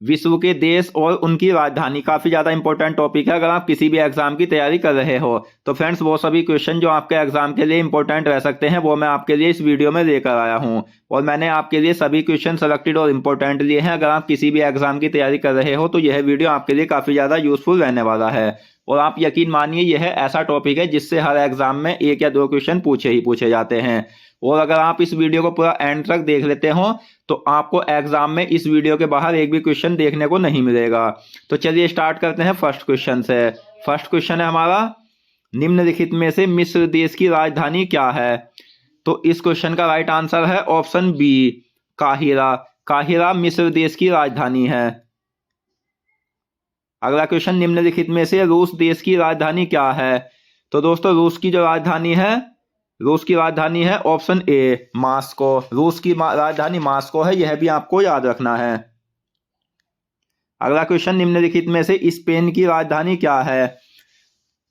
विश्व के देश और उनकी राजधानी काफी ज्यादा इंपॉर्टेंट टॉपिक है अगर आप किसी भी एग्जाम की तैयारी कर रहे हो। तो फ्रेंड्स वो सभी क्वेश्चन जो आपके एग्जाम के लिए इंपॉर्टेंट रह सकते हैं वो मैं आपके लिए इस वीडियो में लेकर आया हूं। और मैंने आपके लिए सभी क्वेश्चन सेलेक्टेड और इम्पोर्टेंट लिए हैं। अगर आप किसी भी एग्जाम की तैयारी कर रहे हो तो यह वीडियो आपके लिए काफी ज्यादा यूजफुल रहने वाला है। और आप यकीन मानिए यह ऐसा टॉपिक है जिससे हर एग्जाम में 1 या 2 क्वेश्चन पूछे ही पूछे जाते हैं। और अगर आप इस वीडियो को पूरा एंड तक देख लेते हो तो आपको एग्जाम में इस वीडियो के बाहर एक भी क्वेश्चन देखने को नहीं मिलेगा। तो चलिए स्टार्ट करते हैं फर्स्ट क्वेश्चन से। फर्स्ट क्वेश्चन है हमारा, निम्नलिखित में से मिस्र देश की राजधानी क्या है? तो इस क्वेश्चन का राइट आंसर है ऑप्शन बी, काहिरा। काहिरा मिस्र देश की राजधानी है। अगला क्वेश्चन, निम्नलिखित में से रूस देश की राजधानी क्या है? तो दोस्तों रूस की जो राजधानी है, रूस की राजधानी है ऑप्शन ए, मास्को। रूस की राजधानी मास्को है, यह भी आपको याद रखना है। अगला क्वेश्चन, निम्नलिखित में से स्पेन की राजधानी क्या है?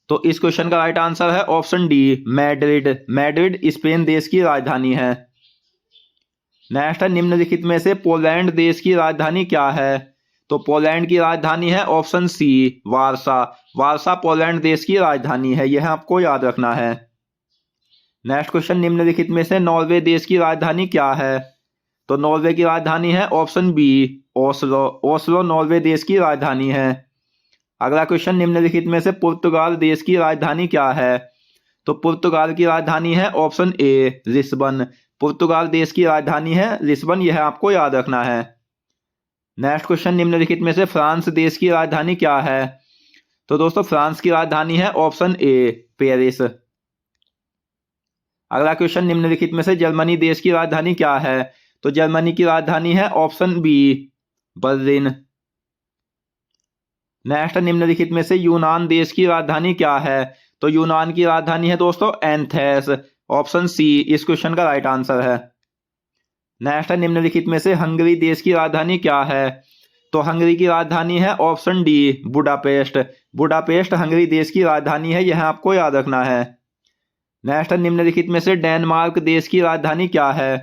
तो इस क्वेश्चन का राइट आंसर है option D, Madrid. Madrid Spain देश की राजधानी है। नेक्स्ट है, निम्नलिखित में से पोलैंड देश की राजधानी क्या है? तो पोलैंड की राजधानी है ऑप्शन सी, वारसा। वारसा पोलैंड देश की राजधानी है, यह आपको याद रखना है। नेक्स्ट क्वेश्चन, निम्नलिखित में से नॉर्वे देश की राजधानी क्या है? तो नॉर्वे की राजधानी है option B, Oslo. Oslo Norway देश की राजधानी है। अगला क्वेश्चन, निम्नलिखित में से पुर्तगाल देश की राजधानी क्या है? तो पुर्तगाल की राजधानी है ऑप्शन ए, लिस्बन। पुर्तगाल देश की राजधानी है लिस्बन, यह आपको याद रखना है। नेक्स्ट क्वेश्चन, निम्नलिखित में से फ्रांस देश की राजधानी क्या है? तो दोस्तों फ्रांस की राजधानी है ऑप्शन ए, पेरिस। अगला क्वेश्चन, निम्नलिखित में से जर्मनी देश की राजधानी क्या है? तो जर्मनी की राजधानी है ऑप्शन बी, बर्लिन। नेक्स्ट, निम्नलिखित में से यूनान देश की राजधानी क्या है? तो यूनान की राजधानी है दोस्तों एंथेस। ऑप्शन सी इस क्वेश्चन का राइट आंसर है। नेक्स्ट, निम्नलिखित में से हंगरी देश की राजधानी क्या है? तो हंगरी की राजधानी है option D, Budapest. Budapest Hungary देश की राजधानी है, यह आपको याद रखना है। नेक्स्ट, निम्नलिखित में से डेनमार्क देश की राजधानी क्या है?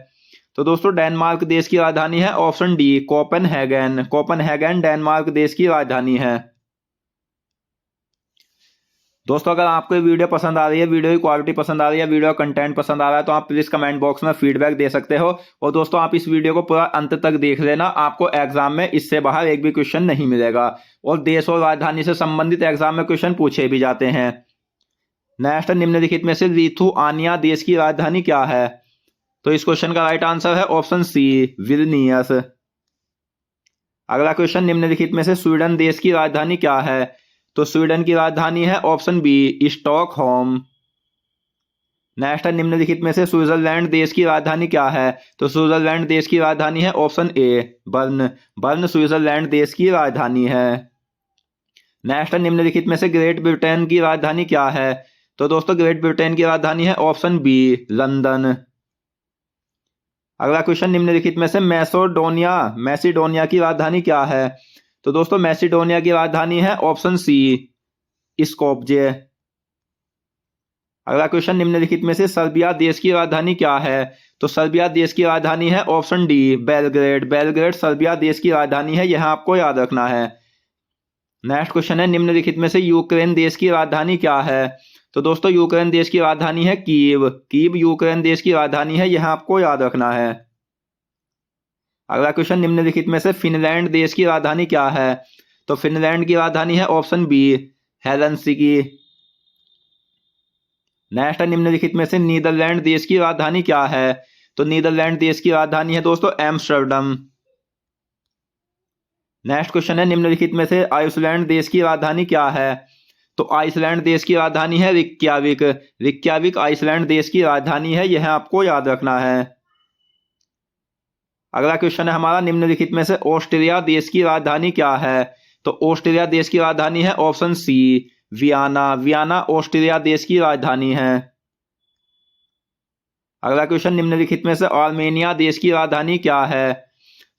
तो दोस्तों डेनमार्क देश की राजधानी है option D, Copenhagen. Copenhagen Denmark देश की राजधानी है। दोस्तों अगर आपको ये वीडियो पसंद आ रही है, वीडियो की क्वालिटी पसंद आ रही है, वीडियो कंटेंट पसंद आ रहा है तो आप प्लीज कमेंट बॉक्स में फीडबैक दे सकते हो। और दोस्तों आप इस वीडियो को पूरा अंत तक देख लेना, आपको एग्जाम में इससे बाहर एक भी क्वेश्चन नहीं मिलेगा। और देश और राजधानी से संबंधित एग्जाम में क्वेश्चन पूछे भी जाते हैं। नेक्स्ट, निम्नलिखित में से लिथुआनिया देश की राजधानी क्या है? तो इस क्वेश्चन का राइट आंसर है ऑप्शन सी, विल्नियस। अगला क्वेश्चन, निम्नलिखित में से स्वीडन देश की राजधानी क्या है? तो स्वीडन की राजधानी है ऑप्शन बी, स्टॉकहोम। नेक्स्ट, निम्नलिखित में से स्विट्जरलैंड देश की राजधानी क्या है? तो स्विट्जरलैंड देश की राजधानी है ऑप्शन ए, बर्न। बर्न स्विट्जरलैंड देश की राजधानी है। नेक्स्ट, निम्नलिखित में से ग्रेट ब्रिटेन की राजधानी क्या है? तो दोस्तों ग्रेट ब्रिटेन की राजधानी है ऑप्शन बी, लंदन। अगला क्वेश्चन, निम्नलिखित में से मैसिडोनिया की राजधानी क्या है? तो दोस्तों मैसिडोनिया की राजधानी है ऑप्शन सी, स्कोप्जे। अगला क्वेश्चन, निम्नलिखित में से सर्बिया देश की राजधानी क्या है? तो सर्बिया देश की राजधानी है option D, Belgrade. Belgrade Serbia देश की राजधानी है, यह आपको याद रखना है। नेक्स्ट क्वेश्चन है, निम्नलिखित में से यूक्रेन देश की राजधानी क्या है? तो दोस्तों यूक्रेन देश की राजधानी है कीव। कीव यूक्रेन देश की राजधानी है, यह आपको याद रखना है। अगला क्वेश्चन, निम्नलिखित में से फिनलैंड देश की राजधानी क्या है? तो फिनलैंड की राजधानी है ऑप्शन बी, हेलसिंकी। नेक्स्ट, निम्नलिखित में से नीदरलैंड देश की राजधानी क्या है? तो नीदरलैंड देश की राजधानी है दोस्तों एम्स्टर्डम। नेक्स्ट क्वेश्चन है, निम्नलिखित में से आइसलैंड देश की राजधानी क्या है? तो आइसलैंड देश की राजधानी है रिक्याविक। रिक्याविक आइसलैंड देश की राजधानी है, यह आपको याद रखना है। अगला क्वेश्चन है हमारा, निम्नलिखित में से ऑस्ट्रिया देश की राजधानी क्या है? तो ऑस्ट्रिया देश की राजधानी है option C, Vienna. Vienna Austria देश की राजधानी है। अगला क्वेश्चन, निम्नलिखित में से आर्मेनिया देश की राजधानी क्या है?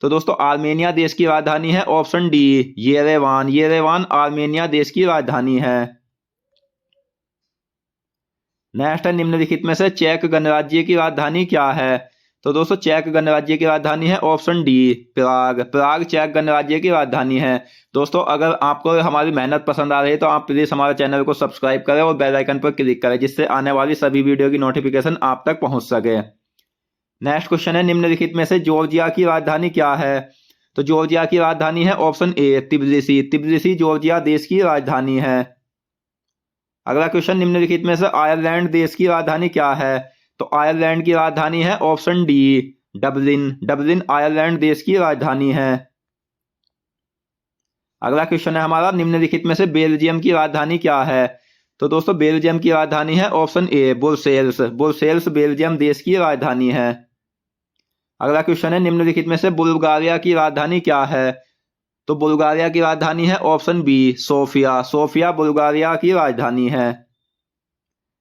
तो दोस्तों आर्मेनिया देश की राजधानी है option D, Yerevan. Yerevan Armenia देश की राजधानी है। नेक्स्ट है, निम्नलिखित में से चेक गणराज्य की राजधानी क्या है? तो दोस्तों चेक गणराज्य की राजधानी है ऑप्शन डी प्राग। प्राग चेक गणराज्य की राजधानी है। दोस्तों अगर आपको हमारी मेहनत पसंद आ रही है तो आप प्लीज हमारे चैनल को सब्सक्राइब करें और बेल आइकन पर क्लिक करें, जिससे आने वाली सभी वीडियो की नोटिफिकेशन आप तक पहुंच सके। नेक्स्ट क्वेश्चन है, निम्नलिखित में से जॉर्जिया की राजधानी क्या है? तो जॉर्जिया की राजधानी है ऑप्शन ए तिब्लिसी। तिब्लिसी जॉर्जिया देश की राजधानी है। अगला क्वेश्चन, निम्नलिखित में से आयरलैंड देश की राजधानी क्या है? तो आयरलैंड की राजधानी है option D Dublin. Dublin Ireland देश की राजधानी है। अगला क्वेश्चन है हमारा, निम्नलिखित में से बेल्जियम की राजधानी क्या है? तो दोस्तों बेल्जियम की राजधानी है ऑप्शन ए ब्रुसेल्स। ब्रुसेल्स बेल्जियम देश की राजधानी है। अगला क्वेश्चन है, निम्नलिखित में से बुल्गारिया की राजधानी क्या है? तो बुल्गारिया की राजधानी है option B Sofia. Sofia Bulgaria की राजधानी है।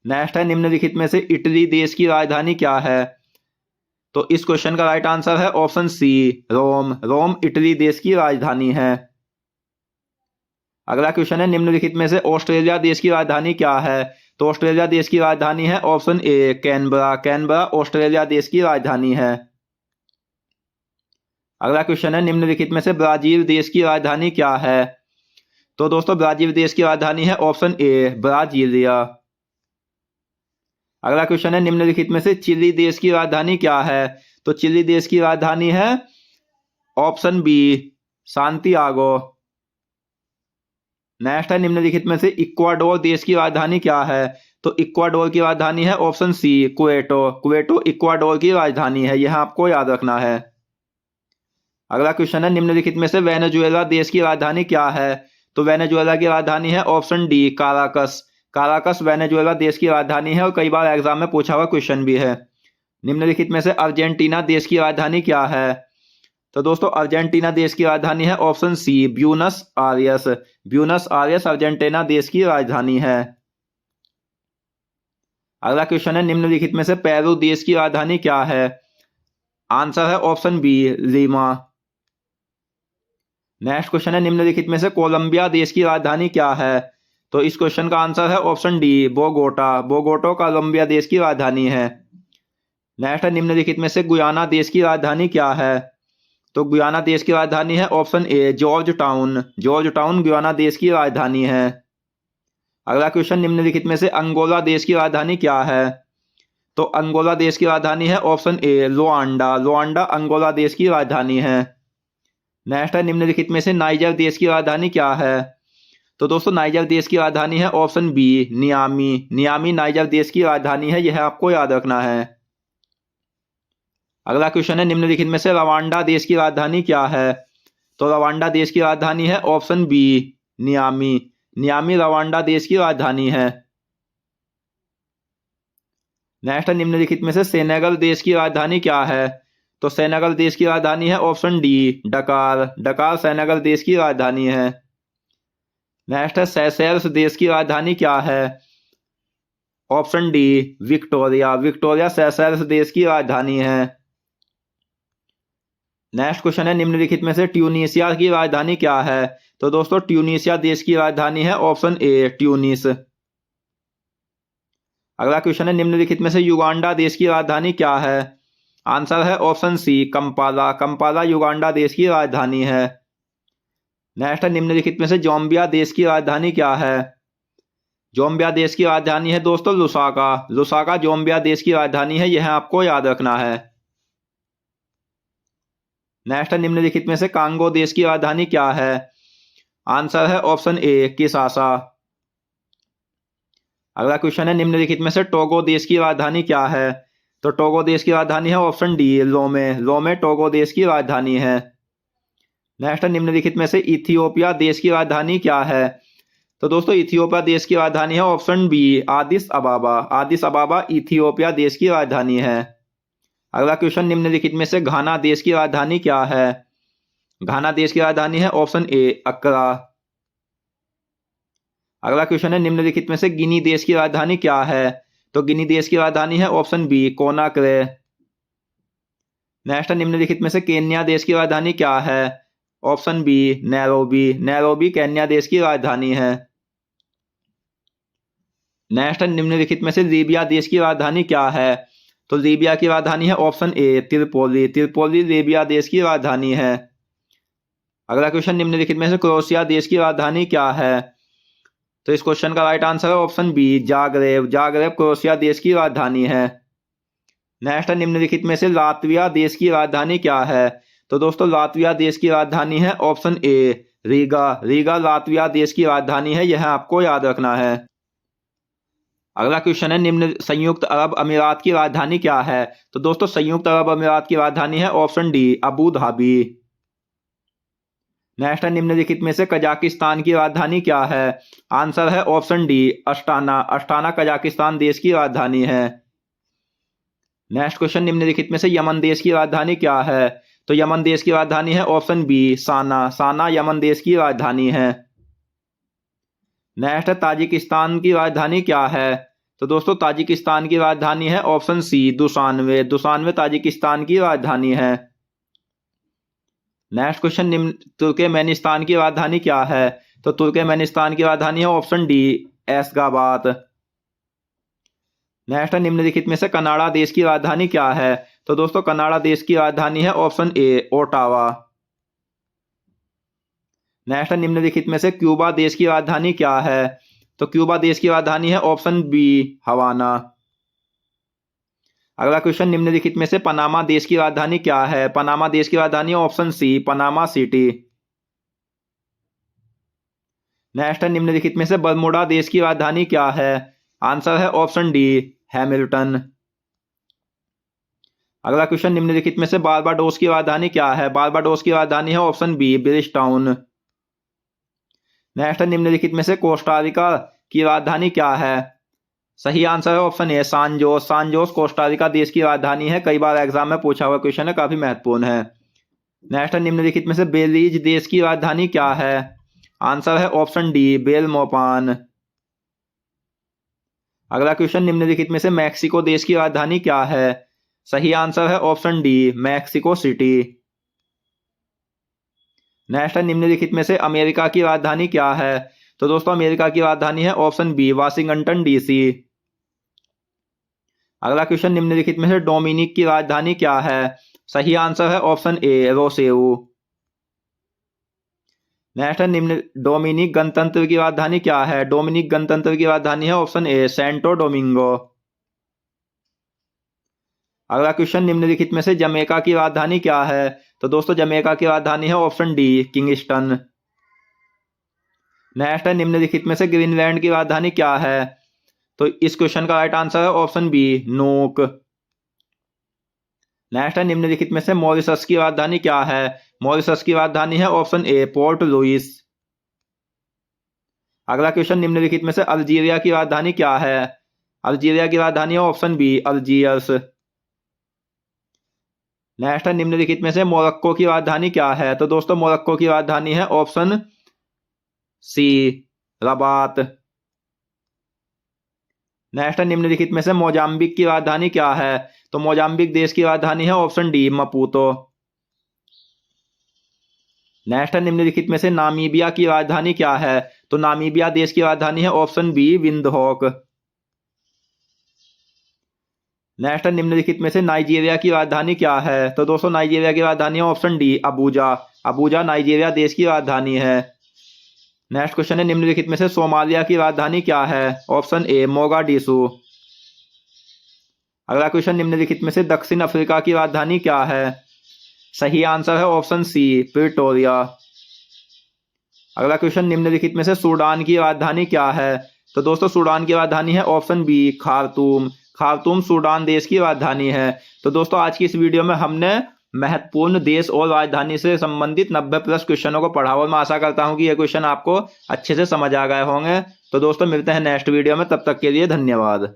नेक्स्ट है, निम्नलिखित में से इटली देश की राजधानी क्या है? तो इस क्वेश्चन का राइट आंसर है ऑप्शन सी रोम। रोम इटली देश की राजधानी है। अगला क्वेश्चन है, निम्नलिखित में से ऑस्ट्रेलिया देश की राजधानी क्या है? तो ऑस्ट्रेलिया देश की राजधानी है ऑप्शन ए कैनबरा। कैनबरा ऑस्ट्रेलिया देश की राजधानी है। अगला क्वेश्चन है, निम्नलिखित में से ब्राजील देश की राजधानी क्या है? तो दोस्तों ब्राजील देश की राजधानी है ऑप्शन ए ब्राजीलिया। अगला क्वेश्चन है, निम्नलिखित में से चिली देश की राजधानी क्या है? तो चिली देश की राजधानी है ऑप्शन बी सांतियागो। नेक्स्ट है, निम्नलिखित में से इक्वाडोर देश की राजधानी क्या है? तो इक्वाडोर की राजधानी है option C Quito. Quito Ecuador की राजधानी है, यह आपको याद रखना है। अगला क्वेश्चन है, निम्नलिखित में से वेनेजुएला देश की राजधानी क्या है? तो वेनेजुएला की राजधानी है option D Caracas. Caracas Venezuela देश की राजधानी है और कई बार एग्जाम में पूछा हुआ क्वेश्चन भी है। निम्नलिखित में से अर्जेंटीना देश की राजधानी क्या है? तो दोस्तों अर्जेंटीना देश की राजधानी है option C Buenos Aires. Buenos Aires Argentina देश की राजधानी है। अगला क्वेश्चन है, निम्नलिखित में से पेरू देश की राजधानी क्या है? आंसर है option B Lima. Next question है, निम्नलिखित में से कोलंबिया देश की राजधानी क्या है? तो इस क्वेश्चन का आंसर है ऑप्शन डी बोगोटा। बोगोटो कोलंबिया देश की राजधानी है। नेक्स्ट है, निम्नलिखित में से गुयाना देश की राजधानी क्या है? तो गुयाना देश की राजधानी है option A George town. George town Guyana देश की राजधानी है। अगला क्वेश्चन, निम्नलिखित में से अंगोला देश की राजधानी क्या है? तो अंगोला देश की राजधानी है ऑप्शन ए लोआंडा। लोआंडा अंगोला देश की राजधानी है। नेक्स्ट है, निम्नलिखित में से नाइजर देश की राजधानी क्या है? तो दोस्तों नाइजर देश की राजधानी है option B Niamey. Niamey Niger देश की राजधानी है, यह आपको याद रखना है। अगला क्वेश्चन है, निम्नलिखित में से रवांडा देश की राजधानी क्या है? तो रवांडा देश की राजधानी है option B Niamey. Niamey Rwanda देश की राजधानी है। नेक्स्ट है, निम्नलिखित में से सेनेगल देश की राजधानी क्या है? तो सेनेगल देश की राजधानी है ऑप्शन डी डकार। डकार सेनेगल देश की राजधानी है। नेक्स्ट है, सेशेल्स देश की राजधानी क्या है? Option D Victoria. Victoria Seychelles देश की राजधानी है। नेक्स्ट क्वेश्चन है, निम्नलिखित में से ट्यूनीशिया की राजधानी क्या है? तो दोस्तों ट्यूनीशिया देश की राजधानी है ऑप्शन ए ट्यूनिस। अगला क्वेश्चन है, निम्नलिखित में से युगांडा देश की राजधानी क्या है? आंसर है option C Kampala. Kampala Uganda देश की राजधानी है। नेक्स्ट है, निम्नलिखित में से जोम्बिया देश की राजधानी क्या है? जोम्बिया देश की राजधानी है दोस्तों लुसाका। लुसाका जोम्बिया देश की राजधानी है, यह आपको याद रखना है। नेक्स्ट है, निम्नलिखित में से कांगो देश की राजधानी क्या है? आंसर है ऑप्शन ए किसासा। अगला क्वेश्चन है, निम्नलिखित में से टोगो देश की राजधानी क्या है? तो टोगो देश की राजधानी है ऑप्शन डी लोमे। लोमे टोगो देश की राजधानी है। नेक्स्ट है, निम्नलिखित में से इथियोपिया देश की राजधानी क्या है? तो दोस्तों इथियोपिया देश की राजधानी है ऑप्शन बी आदिस अबाबा। आदिस अबाबा इथियोपिया देश की राजधानी है। अगला क्वेश्चन, निम्नलिखित में से घाना देश की राजधानी क्या है? घाना देश की राजधानी है ऑप्शन ए अक्रा। अगला क्वेश्चन है, निम्नलिखित में से गिनी देश की राजधानी क्या है? तो गिनी देश की राजधानी है ऑप्शन बी कोनाक्रे। नेक्स्ट है, निम्नलिखित में से केन्या देश की राजधानी क्या है? Option B Nairobi. Nairobi Kenya देश की राजधानी है। नेक्स्ट है, निम्नलिखित में से लीबिया देश की राजधानी क्या है? तो लीबिया की राजधानी है ऑप्शन ए त्रिपोली। त्रिपोली लीबिया देश की राजधानी है। अगला क्वेश्चन, निम्नलिखित में से क्रोएशिया देश की राजधानी क्या है? तो इस क्वेश्चन का राइट आंसर है option B Zagreb. Zagreb Croatia देश की राजधानी है। नेक्स्ट, निम्नलिखित में से लातविया देश की राजधानी क्या है? तो दोस्तों लातविया देश की राजधानी है ऑप्शन ए रीगा। रीगा लातविया देश की राजधानी है, यह आपको याद रखना है। अगला क्वेश्चन है, निम्न संयुक्त अरब अमीरात की राजधानी क्या है? तो दोस्तों संयुक्त अरब अमीरात की राजधानी है option D Abu Dhabi. Next है, निम्नलिखित में से कजाकिस्तान की राजधानी क्या है? आंसर है ऑप्शन डी अस्टाना। अस्टाना कजाकिस्तान देश की राजधानी है। नेक्स्ट क्वेश्चन, निम्नलिखित में से यमन देश की राजधानी क्या है? तो यमन देश की राजधानी है ऑप्शन बी साना। साना यमन देश की राजधानी है। नेक्स्ट है, ताजिकिस्तान की राजधानी क्या है? तो दोस्तों ताजिकिस्तान की राजधानी है ऑप्शन सी दुशानवे। दुशानवे ताजिकिस्तान की राजधानी है। नेक्स्ट क्वेश्चन, निम्न तुर्कमेनिस्तान की राजधानी क्या है? तो तुर्कमेनिस्तान की राजधानी है ऑप्शन डी एशगाबाद। नेक्स्ट है, निम्नलिखित में से कनाडा देश की राजधानी क्या है? तो दोस्तों कनाडा देश की राजधानी है ऑप्शन ए ओटावा। नेक्स्ट है, निम्नलिखित में से क्यूबा देश की राजधानी क्या है? तो क्यूबा देश की राजधानी है ऑप्शन बी हवाना। अगला क्वेश्चन, निम्नलिखित में से पनामा देश की राजधानी क्या है? पनामा देश की राजधानी है option C Panama City. Next है, निम्नलिखित में से बरमुडा देश की राजधानी क्या है? आंसर है ऑप्शन डी हैमिल्टन। अगला क्वेश्चन, निम्नलिखित में से बारबाडोस की राजधानी क्या है? बारबाडोस की राजधानी है ऑप्शन बी ब्रिजटाउन। नेक्स्ट है, निम्नलिखित में से कोस्टारिका की राजधानी क्या है? सही आंसर है ऑप्शन ए सान जोस। सान जोस कोस्टारिका देश की राजधानी है। कई बार एग्जाम में पूछा हुआ क्वेश्चन है, काफी महत्वपूर्ण है। नेक्स्ट है, निम्नलिखित में से बेलीज देश की राजधानी क्या है? आंसर है ऑप्शन डी बेलमोपान। अगला क्वेश्चन, निम्नलिखित में से मैक्सिको देश की राजधानी क्या है? सही आंसर है option D Mexico city. Next है, निम्नलिखित में से अमेरिका की राजधानी क्या है? तो दोस्तों अमेरिका की राजधानी है ऑप्शन बी वाशिंगटन डीसी। अगला क्वेश्चन, निम्नलिखित में से डोमिनिक की राजधानी क्या है? सही आंसर है ऑप्शन ए रोसेऊ। नेक्स्ट है, निम्न डोमिनिक गणतंत्र की राजधानी क्या है? डोमिनिक गणतंत्र की राजधानी है ऑप्शन ए सेंटो डोमिंगो। अगला क्वेश्चन, निम्नलिखित में से जमैका की राजधानी क्या है? तो दोस्तों जमैका की राजधानी है ऑप्शन डी किंगस्टन। नेक्स्ट है, निम्नलिखित में से ग्रीनलैंड की राजधानी क्या है? तो इस क्वेश्चन का राइट आंसर है ऑप्शन बी नूक। नेक्स्ट है, निम्नलिखित में से मॉरिशस की राजधानी क्या है? मॉरिशस की राजधानी है ऑप्शन ए पोर्ट लुइस। अगला क्वेश्चन, निम्नलिखित में से अल्जीरिया की राजधानी क्या है? अल्जीरिया की राजधानी है ऑप्शन बी अल्जीयर्स। नेक्स्ट है, निम्नलिखित में से मोरक्को की राजधानी क्या है? तो दोस्तों मोरक्को की राजधानी है ऑप्शन सी रबात। नेक्स्ट है, निम्नलिखित में से मोजाम्बिक की राजधानी क्या है? तो मोजाम्बिक देश की राजधानी है ऑप्शन डी मपूतो। नेक्स्ट है, निम्नलिखित में से नामीबिया की राजधानी क्या है? तो नामीबिया देश की राजधानी है ऑप्शन बी विंडहोक। नेक्स्ट है, निम्नलिखित में से नाइजीरिया की राजधानी क्या है? तो दोस्तों नाइजीरिया की राजधानी है option D Abuja. Abuja Nigeria देश की राजधानी है। नेक्स्ट क्वेश्चन है, निम्नलिखित में से सोमालिया की राजधानी क्या है? Option A Mogadishu. अगला क्वेश्चन, निम्नलिखित में से दक्षिण अफ्रीका की राजधानी क्या है? सही आंसर है ऑप्शन सी प्रिटोरिया। अगला क्वेश्चन, निम्नलिखित में से सूडान की राजधानी क्या है? तो दोस्तों सूडान की राजधानी है option B Khartoum. Khartoum Sudan देश की राजधानी है। तो दोस्तों आज की इस वीडियो में हमने महत्वपूर्ण देश और राजधानी से संबंधित 90+ क्वेश्चनों को पढ़ा और मैं आशा करता हूं कि ये क्वेश्चन आपको अच्छे से समझ आ गए होंगे। तो दोस्तों मिलते हैं नेक्स्ट वीडियो में, तब तक के लिए धन्यवाद।